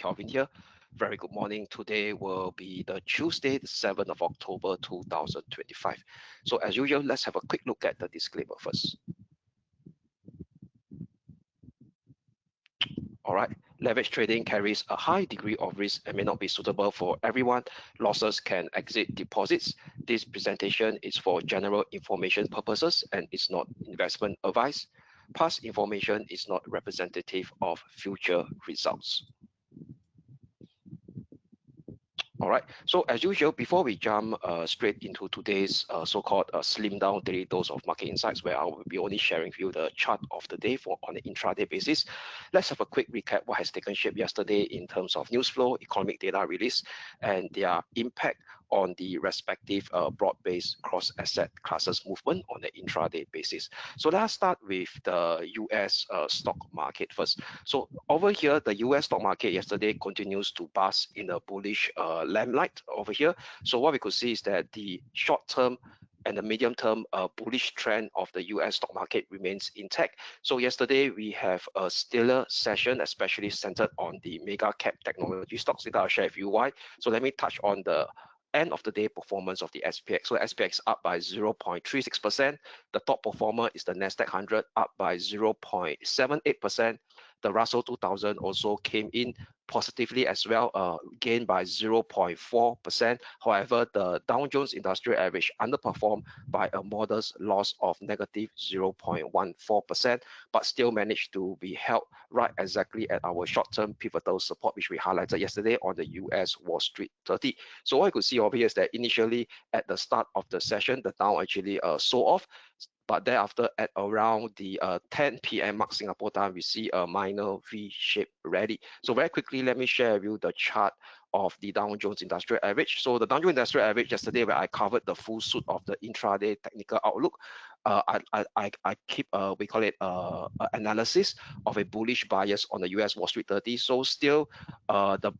Kelvin here. Very good morning. Today will be the Tuesday, the 7th of October 2025. So as usual, let's have a quick look at the disclaimer first. All right, leverage trading carries a high degree of risk and may not be suitable for everyone. Losses can exceed deposits. This presentation is for general information purposes and is not investment advice. Past information is not representative of future results. All right, so as usual, before we jump straight into today's so-called slim down daily dose of market insights, where I will be only sharing with you the chart of the day for on an intraday basis, let's have a quick recap what has taken shape yesterday in terms of news flow, economic data release, and their impact on the respective broad-based cross-asset classes movement on the intraday basis. So let's start with the US stock market first. So over here, the US stock market yesterday continues to bask in a bullish limelight over here. So what we could see is that the short-term and the medium-term bullish trend of the US stock market remains intact. So yesterday we have a stellar session, especially centered on the mega cap technology stocks. I'll share with you why. So let me touch on the end of the day performance of the SPX. So SPX up by 0.36%. The top performer is the Nasdaq 100 up by 0.78%. The Russell 2000 also came in positively as well, gained by 0.4%. However, the Dow Jones Industrial Average underperformed by a modest loss of negative 0.14%, but still managed to be held right exactly at our short-term pivotal support, which we highlighted yesterday on the US Wall Street 30. So what you could see over here is that initially at the start of the session, the Dow actually sold off. But thereafter, at around the 10 p.m. mark Singapore time, we see a minor V-shaped rally. So very quickly, let me share with you the chart of the Dow Jones Industrial Average. So the Dow Jones Industrial Average yesterday, where I covered the full suite of the intraday technical outlook, I keep we call it analysis of a bullish bias on the US Wall Street 30. So still, the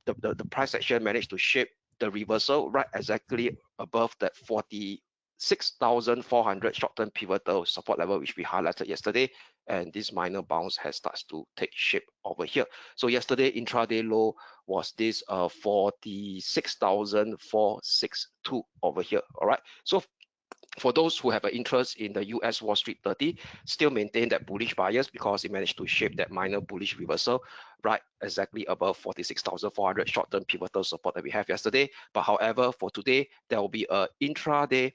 price action managed to shape the reversal right exactly above that 46,400 short-term pivotal support level, which we highlighted yesterday, and this minor bounce has started to take shape over here. So yesterday intraday low was this 46,462 over here. All right, so for those who have an interest in the US Wall Street 30, still maintain that bullish bias because it managed to shape that minor bullish reversal right exactly above 46,400 short-term pivotal support that we have yesterday. But however, for today, there will be a intraday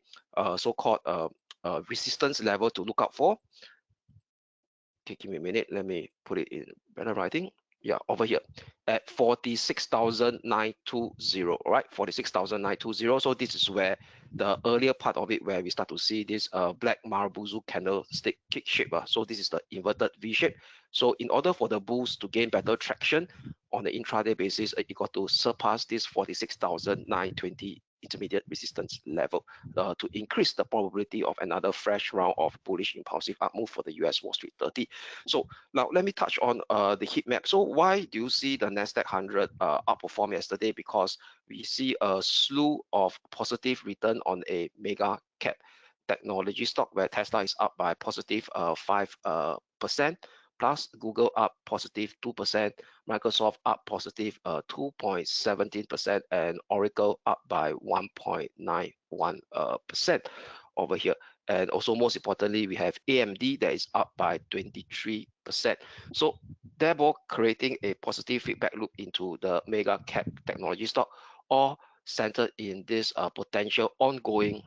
so-called resistance level to look out for. Okay, give me a minute. Let me put it in better writing. Yeah, over here at 46,920. All right, 46,920. So this is where the earlier part of it, where we start to see this black Marubozu candlestick kick shape. So this is the inverted V shape. So in order for the bulls to gain better traction on the intraday basis, it got to surpass this 46,920 intermediate resistance level to increase the probability of another fresh round of bullish impulsive up move for the US Wall Street 30. So now let me touch on the heat map. So why do you see the Nasdaq 100 outperform yesterday? Because we see a slew of positive return on a mega cap technology stock, where Tesla is up by positive 5%. Plus Google up positive 2%, Microsoft up positive 2.17%, and Oracle up by 1.91% over here. And also most importantly, we have AMD that is up by 23%. So thereby creating a positive feedback loop into the mega cap technology stock, all centered in this potential ongoing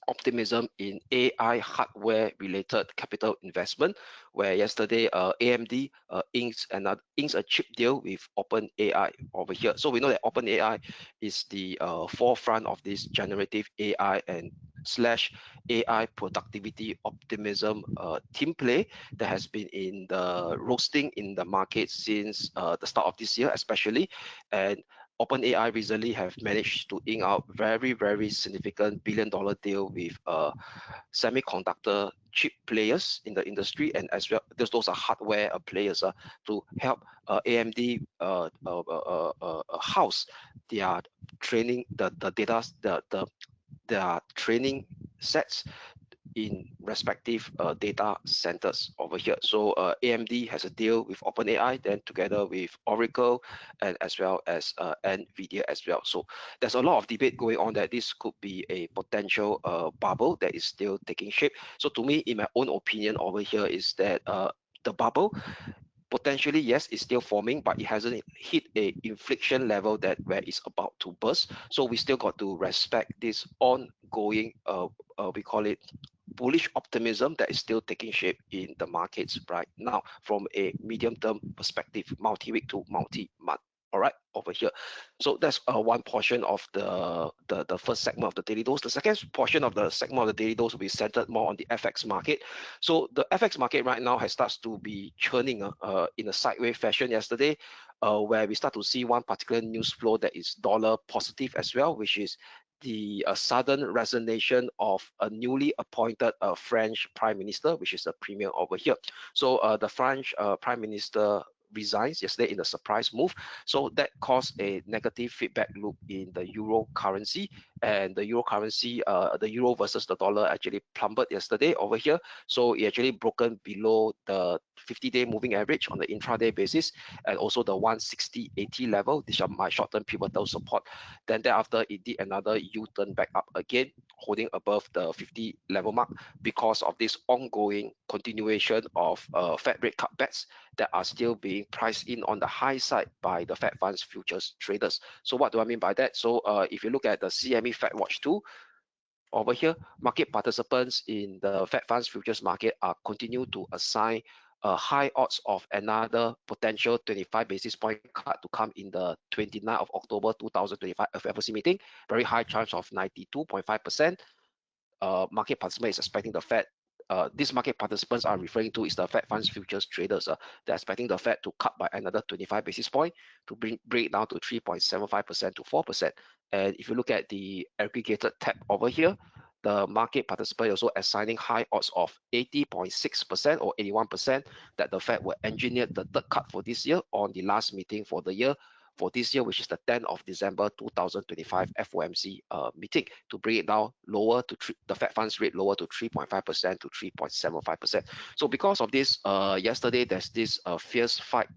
optimism in AI hardware related capital investment, where yesterday AMD inks a chip deal with OpenAI over here. So we know that OpenAI is the forefront of this generative AI and /AI productivity optimism team play that has been in the roasting in the market since the start of this year, especially. And OpenAI recently have managed to ink out very significant billion-dollar deal with semiconductor chip players in the industry, and as well those are hardware players to help AMD house their training their training sets in respective data centers over here. So AMD has a deal with OpenAI, then together with Oracle, and as well as NVIDIA as well. So there's a lot of debate going on that this could be a potential bubble that is still taking shape. So to me, in my own opinion over here is that the bubble potentially, yes, it's still forming, but it hasn't hit a inflection level that where it's about to burst. So we still got to respect this ongoing, we call it bullish optimism that is still taking shape in the markets right now from a medium-term perspective, multi-week to multi-month. All right, over here. So that's one portion of the first segment of the daily dose. The second portion of the segment of the daily dose will be centered more on the FX market. So the FX market right now has starts to be churning in a sideways fashion yesterday, where we start to see one particular news flow that is dollar positive as well, which is the sudden resignation of a newly appointed French Prime Minister, which is a premier over here. So the French Prime Minister resigns yesterday in a surprise move. So that caused a negative feedback loop in the euro currency, and the euro currency, the euro versus the dollar actually plummeted yesterday over here. So it actually broken below the 50-day moving average on the intraday basis, and also the 160.80 level. These are my short-term pivotal support. Then thereafter, it did another U-turn back up again, holding above the 50 level mark because of this ongoing continuation of Fed rate cut bets that are still being priced in on the high side by the Fed funds futures traders. So what do I mean by that? So if you look at the CME Fed Watch 2, over here, market participants in the Fed funds futures market are continue to assign high odds of another potential 25 basis point cut to come in the 29th of October 2025 FOMC meeting. Very high chance of 92.5%. Market participants is expecting the Fed. These market participants are referring to is the Fed funds futures traders. They're expecting the Fed to cut by another 25 basis point to bring it down to 3.75% to 4%. And if you look at the aggregated tab over here, the market participant also assigning high odds of 80.6% or 81% that the Fed will engineer the third cut for this year on the last meeting for the year, for this year, which is the 10th of December 2025 FOMC meeting, to bring it down lower to the Fed funds rate lower to 3.5% to 3.75%. So because of this, yesterday there's this fierce fight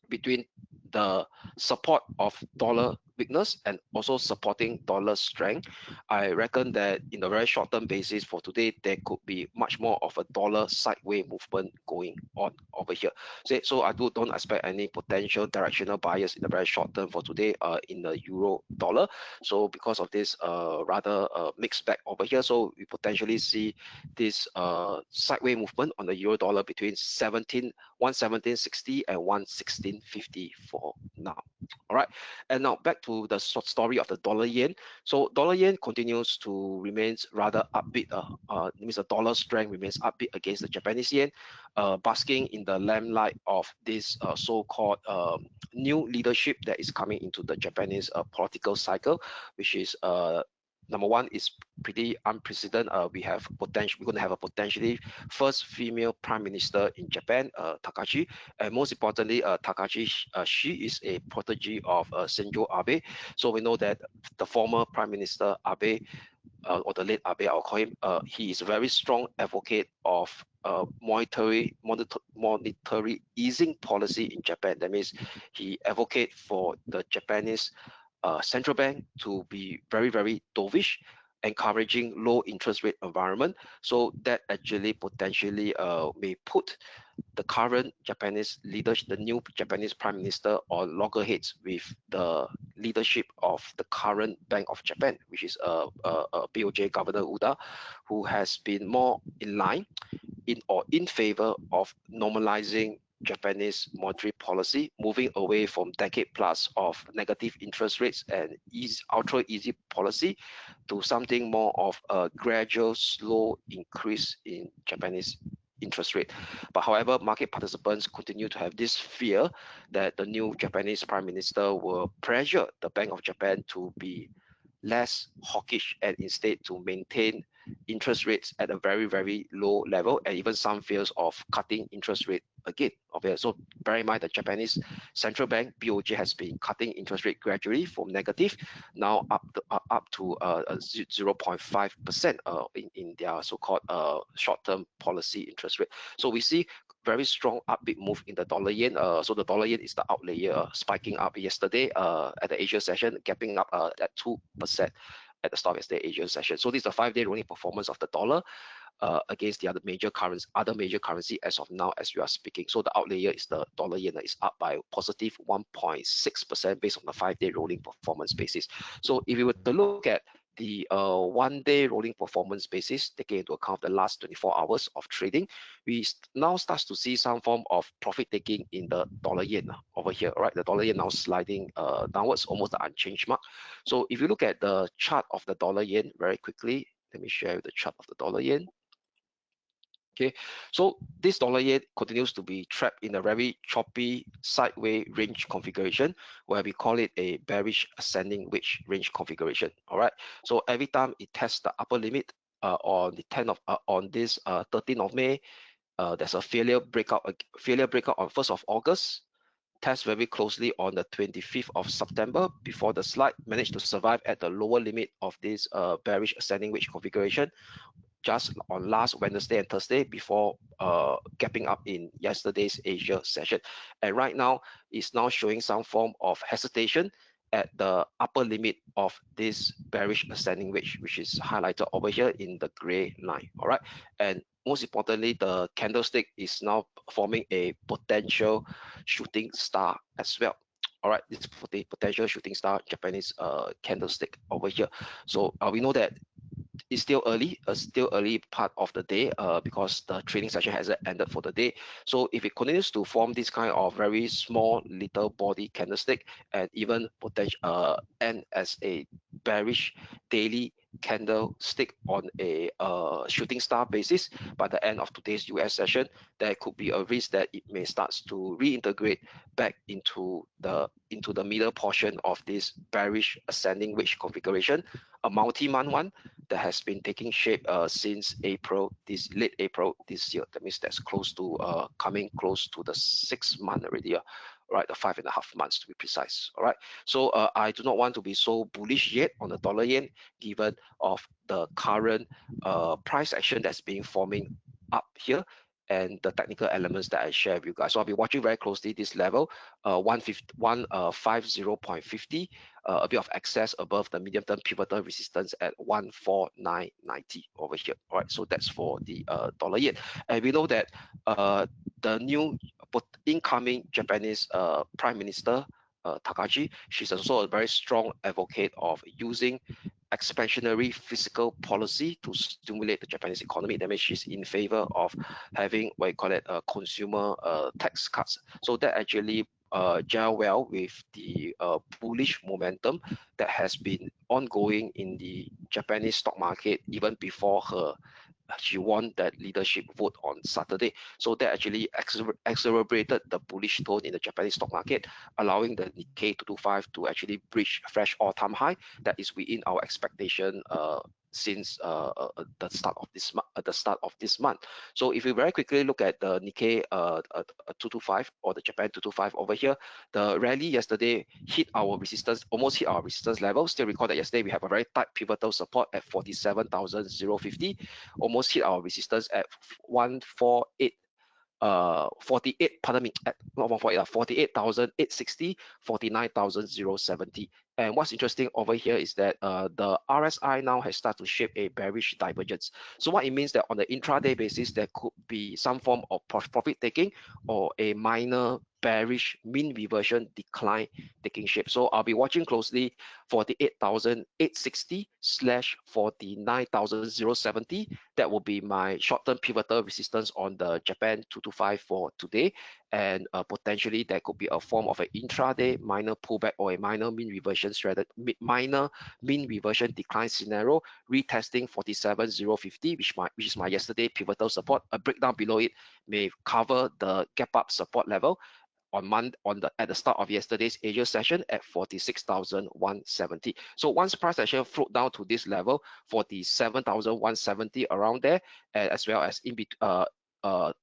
between the support of dollar weakness and also supporting dollar strength. I reckon that in the very short term basis for today, there could be much more of a dollar sideways movement going on over here. So I don't expect any potential directional bias in the very short term for today in the euro dollar. So because of this rather mixed bag over here, so we potentially see this sideways movement on the euro dollar between 117.60 and 116.50 for now. All right, and now back to the story of the dollar yen. So dollar yen continues to remain rather upbeat. It means the dollar strength remains upbeat against the Japanese yen, basking in the limelight of this so-called new leadership that is coming into the Japanese political cycle, which is number one is pretty unprecedented. We're going to have a potentially first female prime minister in Japan, Takashi, and most importantly, Takashi, she is a protege of Shinzo Abe. So we know that the former prime minister Abe, or the late Abe, I'll call him, he is a very strong advocate of monetary easing policy in Japan. That means he advocates for the Japanese central bank to be very, very dovish, encouraging low interest rate environment. So that actually potentially may put the current Japanese leadership, the new Japanese prime minister, on loggerheads with the leadership of the current Bank of Japan, which is BOJ Governor Uda, who has been more in line in favor of normalizing Japanese monetary policy, moving away from decade plus of negative interest rates and ultra easy policy to something more of a gradual, slow increase in Japanese interest rate. But however, market participants continue to have this fear that the new Japanese prime minister will pressure the Bank of Japan to be less hawkish and instead to maintain interest rates at a very, very low level, and even some fears of cutting interest rate again. Okay, so bear in mind the Japanese central bank BOJ has been cutting interest rate gradually from negative now up to 0.5% in their so-called short-term policy interest rate. So we see very strong upbeat move in the dollar yen. So the dollar yen is the outlier, spiking up yesterday at the Asia session, gapping up at 2% at the stock exchange Asia session. So this is the 5-day rolling performance of the dollar against the other major currency as of now as we are speaking. So the outlier is the dollar yen is up by positive 1.6% based on the 5-day rolling performance basis. So if we were to look at the 1-day rolling performance basis, taking into account the last 24 hours of trading, we now start to see some form of profit taking in the dollar yen over here, right? The dollar yen now sliding downwards, almost the unchanged mark. So if you look at the chart of the dollar yen very quickly, let me share the chart of the dollar yen. Okay, so this dollar yen continues to be trapped in a very choppy sideways range configuration, where we call it a bearish ascending wedge range configuration. All right, so every time it tests the upper limit on the 10th of on this 13th of May, there's a failure breakout on 1st of August. Test very closely on the 25th of September before the slide managed to survive at the lower limit of this bearish ascending wedge configuration just on last Wednesday and Thursday before gapping up in yesterday's Asia session. And right now, it's now showing some form of hesitation at the upper limit of this bearish ascending wedge, which is highlighted over here in the gray line. All right. And most importantly, the candlestick is now forming a potential shooting star as well. All right, this is the potential shooting star Japanese candlestick over here. So we know that it's still early part of the day because the trading session hasn't ended for the day. So if it continues to form this kind of very small little body candlestick and even potential end as a bearish daily candlestick on a shooting star basis by the end of today's US session, there could be a risk that it may start to reintegrate back into the middle portion of this bearish ascending wedge configuration, a multi-month one that has been taking shape since late April this year. That means that's close to coming close to the 6th month already, right? The 5.5 months to be precise. All right. So I do not want to be so bullish yet on the dollar yen, given of the current price action that's being forming up here and the technical elements that I share with you guys. So I'll be watching very closely this level, 150.50, a bit of excess above the medium-term pivotal resistance at 149.90 over here. All right, so that's for the dollar yen. And we know that the new incoming Japanese Prime Minister, Takashi, she's also a very strong advocate of using expansionary fiscal policy to stimulate the Japanese economy. That means she's in favor of having what you call it consumer tax cuts. So that actually gel well with the bullish momentum that has been ongoing in the Japanese stock market even before she won that leadership vote on Saturday. So that actually accelerated the bullish tone in the Japanese stock market, allowing the Nikkei 225 to actually breach a fresh all-time high that is within our expectation since the start of this month. So if we very quickly look at the Nikkei 225 or the Japan 225 over here, the rally yesterday almost hit our resistance level. Still recall that yesterday we have a very tight pivotal support at 47,050, almost hit our resistance at 48,860, 49,070. And what's interesting over here is that the RSI now has started to shape a bearish divergence. So what it means that on the intraday basis, there could be some form of profit taking or a minor bearish mean reversion decline taking shape. So I'll be watching closely 48,860 / 49,070. That will be my short-term pivotal resistance on the Japan 225 for today. And potentially there could be a form of an intraday minor pullback or a minor mean reversion decline scenario, retesting 47,050, which is my yesterday pivotal support. A breakdown below it may cover the gap up support level at the start of yesterday's Asia session at 46,170. So once price action float down to this level, 47,170 around there, as well as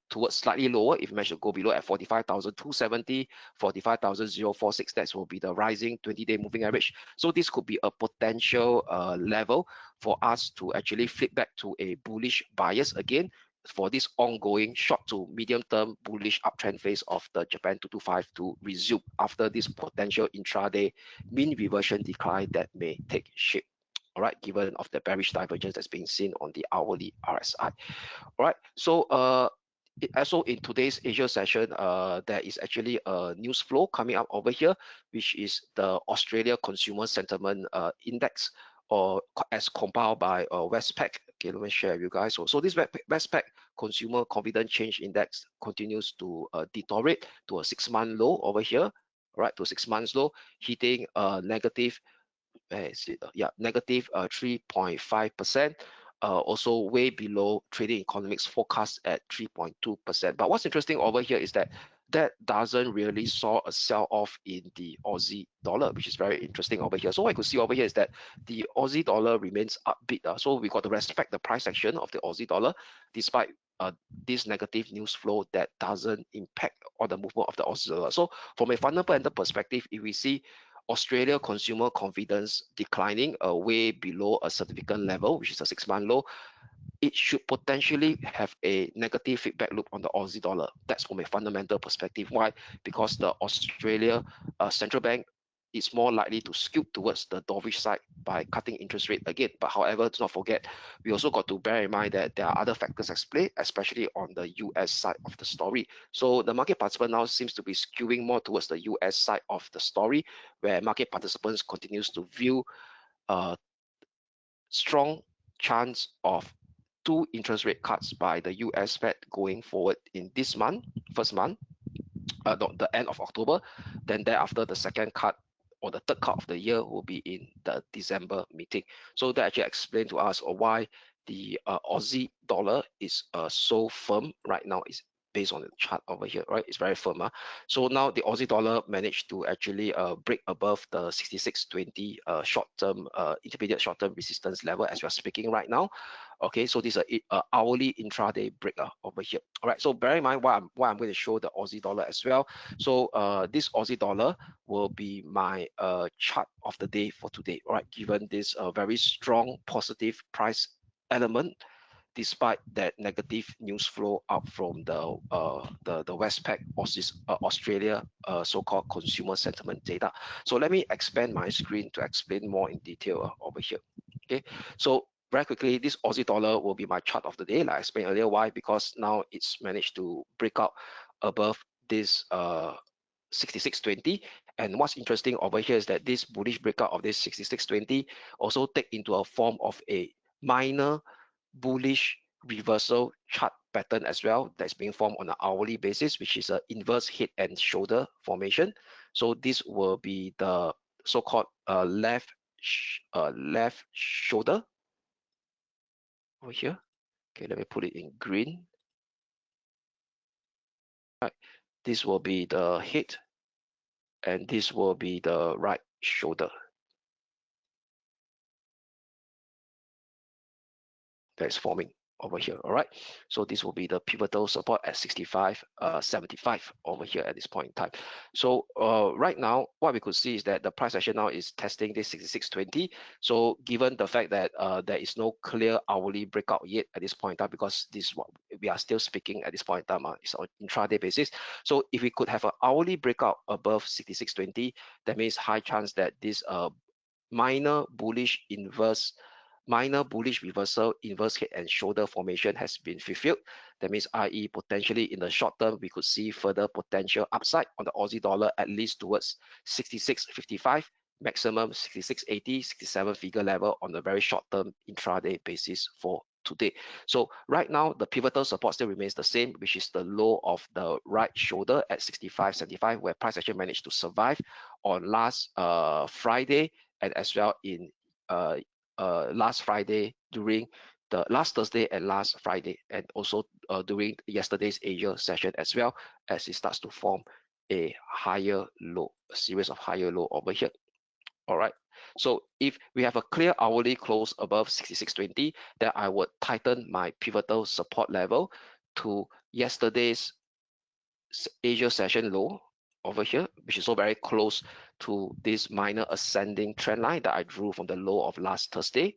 towards slightly lower, if you manage to go below at 45,270, 45,046, that will be the rising 20-day moving average. So this could be a potential level for us to actually flip back to a bullish bias again for this ongoing short to medium term bullish uptrend phase of the Japan 225 to resume after this potential intraday mean reversion decline that may take shape. All right, given of the bearish divergence that's being seen on the hourly RSI. All right, so also in today's Asia session, there is actually a news flow coming up over here, which is the Australia Consumer Sentiment Index, or as compiled by Westpac. Okay, let me share with you guys. So this Westpac Consumer Confidence Change Index continues to deteriorate to a 6-month low over here. All right, to 6 months low, hitting a negative, negative 3.5%. Also way below trading economics forecast at 3.2%. But what's interesting over here is that doesn't really saw a sell-off in the Aussie dollar, which is very interesting over here. So what I could see over here is that the Aussie dollar remains upbeat. So we got to respect the price action of the Aussie dollar, despite this negative news flow that doesn't impact on the movement of the Aussie dollar. So from a fundamental perspective, if we see Australia consumer confidence declining way below a significant level, which is a 6-month low, it should potentially have a negative feedback loop on the Aussie dollar. That's from a fundamental perspective. Why? Because the Australia central bank is more likely to skew towards the dovish side by cutting interest rate again. But however, do not forget, we also got to bear in mind that there are other factors at play, especially on the US side of the story. So the market participant now seems to be skewing more towards the US side of the story, where market participants continues to view a strong chance of 2 interest rate cuts by the US Fed going forward in this month, the end of October. Then thereafter, the second cut or the third cut of the year will be in the December meeting. So that actually explains to us why the Aussie dollar is so firm right now. Is based on the chart over here, right? It's very firm. So now the Aussie dollar managed to actually break above the 66.20 short-term, intermediate short-term resistance level as we're speaking right now. Okay, so this is a hourly intraday break over here. All right, so bear in mind why I'm going to show the Aussie dollar as well. So this Aussie dollar will be my chart of the day for today. All right, given this very strong positive price element, despite that negative news flow out from the Westpac Australia so-called consumer sentiment data. So let me expand my screen to explain more in detail over here. Okay, so very quickly, this Aussie dollar will be my chart of the day. Like I explained earlier, why? Because now it's managed to break out above this 66.20. And what's interesting over here is that this bullish breakout of this 66.20 also take into a form of a minor bullish reversal chart pattern as well that's being formed on an hourly basis, which is an inverse head and shoulder formation. So this will be the so-called left shoulder over here. Okay, let me put it in green. All right, this will be the head, and this will be the right shoulder. That's forming over here. All right, so this will be the pivotal support at 65.75 over here at this point in time. So right now what we could see is that the price action now is testing this 66.20. So given the fact that there is no clear hourly breakout yet at this point in time, because this what we are still speaking at this point in time, it's on intraday basis. So if we could have an hourly breakout above 66.20, that means high chance that this minor bullish reversal, inverse head and shoulder formation has been fulfilled. That means, i.e., potentially in the short term, we could see further potential upside on the Aussie dollar, at least towards 66.55, maximum 66.80, 67 figure level on the very short term intraday basis for today. So right now, the pivotal support still remains the same, which is the low of the right shoulder at 65.75, where price actually managed to survive on last Friday, and as well in last Friday during the last Thursday and last Friday, and also during yesterday's Asia session as well, as it starts to form a higher low, a series of higher low over here. All right. So if we have a clear hourly close above 66.20, then I would tighten my pivotal support level to yesterday's Asia session low over here, which is so very close to this minor ascending trend line that I drew from the low of last Thursday.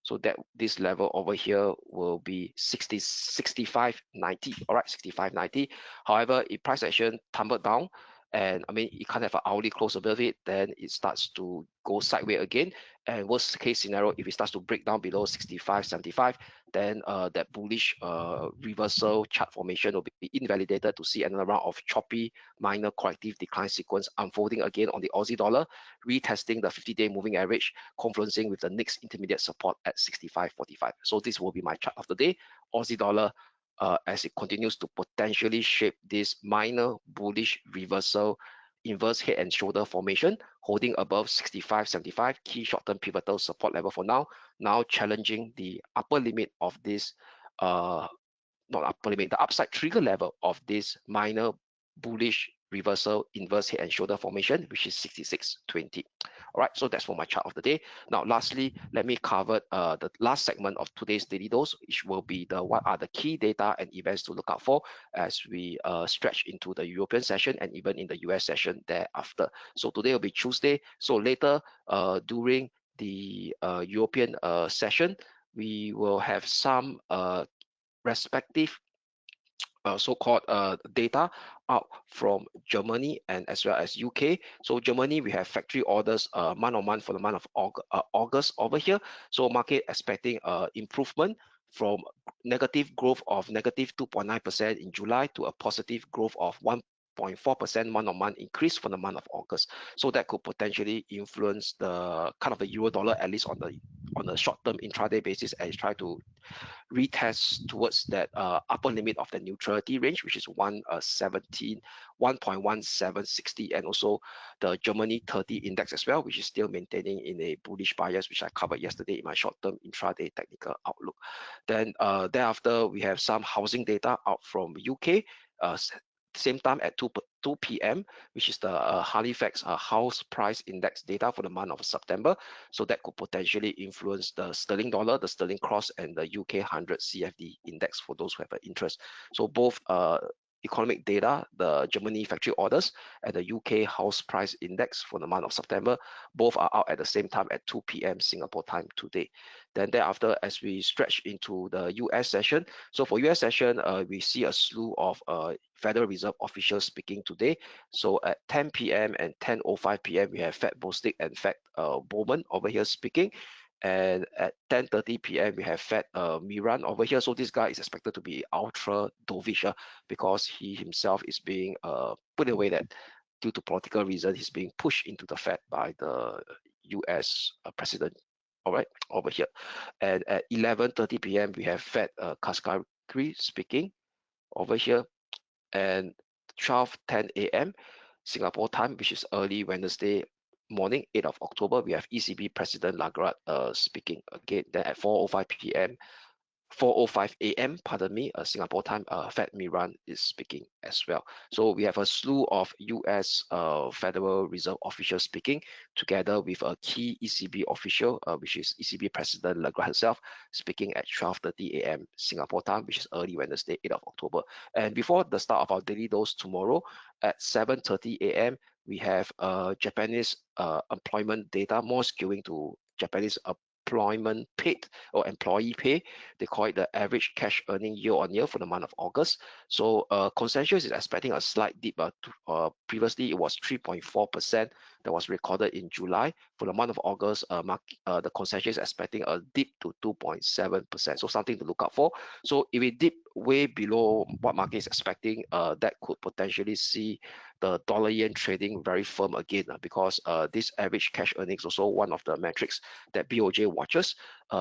So that this level over here will be 65.90. All right, 65.90. However, if price action tumbled down, and I mean, you can't have an hourly close above it, then it starts to go sideways again. And worst case scenario, if it starts to break down below 65.75, then that bullish reversal chart formation will be invalidated to see another round of choppy minor corrective decline sequence unfolding again on the Aussie dollar, retesting the 50-day moving average, confluencing with the next intermediate support at 65.45. So this will be my chart of the day. Aussie dollar, as it continues to potentially shape this minor bullish reversal inverse head and shoulder formation, holding above 65.75, key short-term pivotal support level for now challenging the upper limit of this not upper limit, the upside trigger level of this minor bullish reversal inverse head and shoulder formation, which is 66.20. All right, so that's for my chart of the day. Now, lastly, let me cover the last segment of today's daily dose, which will be the what are the key data and events to look out for as we stretch into the European session and even in the US session thereafter. So today will be Tuesday. So later during the European session, we will have some respective so-called data out from Germany and as well as UK. So Germany, we have factory orders month-on-month for the month of August over here. So market expecting improvement from negative growth of negative 2.9% in July to a positive growth of 1.4% month-on-month increase for the month of August. So that could potentially influence the kind of the euro dollar, at least on the short-term intraday basis, as try to retest towards that upper limit of the neutrality range, which is 1.1760, and also the Germany 30 index as well, which is still maintaining in a bullish bias, which I covered yesterday in my short-term intraday technical outlook. Then thereafter, we have some housing data out from UK. Same time at 2 p.m., which is the Halifax house price index data for the month of September. So that could potentially influence the sterling dollar, the sterling cross, and the UK 100 CFD index for those who have an interest. So both economic data, the Germany factory orders, and the UK house price index for the month of September, both are out at the same time at 2 p.m. Singapore time today. Then thereafter, as we stretch into the US session, so for US session, we see a slew of Federal Reserve officials speaking today. So at 10 p.m. and 10:05 p.m., we have Fed Bostic and Fed Bowman over here speaking. And at 10:30 p.m., we have Fed Miran over here. So this guy is expected to be ultra dovish because he himself is being put away that due to political reasons, he's being pushed into the Fed by the US president. All right, over here. And at 11:30 p.m., we have Fed Kaskari speaking over here. And 12:10 a.m. Singapore time, which is early Wednesday morning, 8th of October, we have ECB President Lagarde speaking again. Then at 4:05 p.m., 4:05 a.m., pardon me, Singapore time, Fed Miran is speaking as well. So we have a slew of US Federal Reserve officials speaking together with a key ECB official, which is ECB President Lagarde herself, speaking at 12:30 a.m. Singapore time, which is early Wednesday, 8th of October. And before the start of our daily dose tomorrow at 7:30 a.m., we have Japanese employment data, more skewing to Japanese employment paid or employee pay. They call it the average cash earning year on year for the month of August. So consensus is expecting a slight dip. Previously, it was 3.4% that was recorded in July. For the month of August, the consensus is expecting a dip to 2.7%. So something to look out for. So if it dip way below what market is expecting, that could potentially see the dollar yen trading very firm again, because this average cash earnings is also one of the metrics that BOJ watches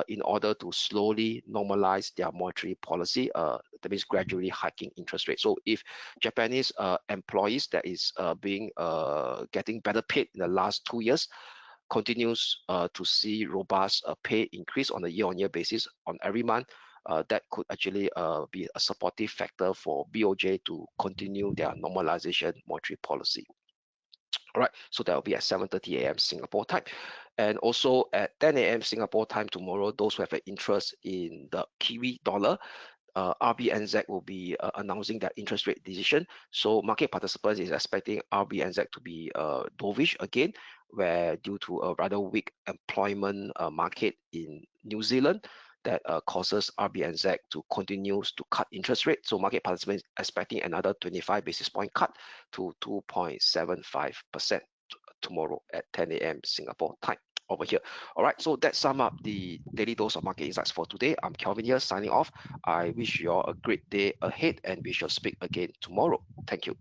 in order to slowly normalize their monetary policy, that means gradually hiking interest rates. So if Japanese employees that is getting better paid in the last 2 years continues to see robust pay increase on a year-on-year basis on every month, that could actually be a supportive factor for BOJ to continue their normalization monetary policy. All right, so that will be at 7:30 a.m. Singapore time. And also at 10 a.m. Singapore time tomorrow, those who have an interest in the Kiwi dollar, RBNZ will be announcing their interest rate decision. So market participants is expecting RBNZ to be dovish again, where due to a rather weak employment market in New Zealand, that causes RBNZ to continue to cut interest rate. So market participants expecting another 25 basis point cut to 2.75% tomorrow at 10 a.m. Singapore time over here. All right, so that sum up the daily dose of market insights for today. I'm Kelvin here signing off. I wish you all a great day ahead and we shall speak again tomorrow. Thank you.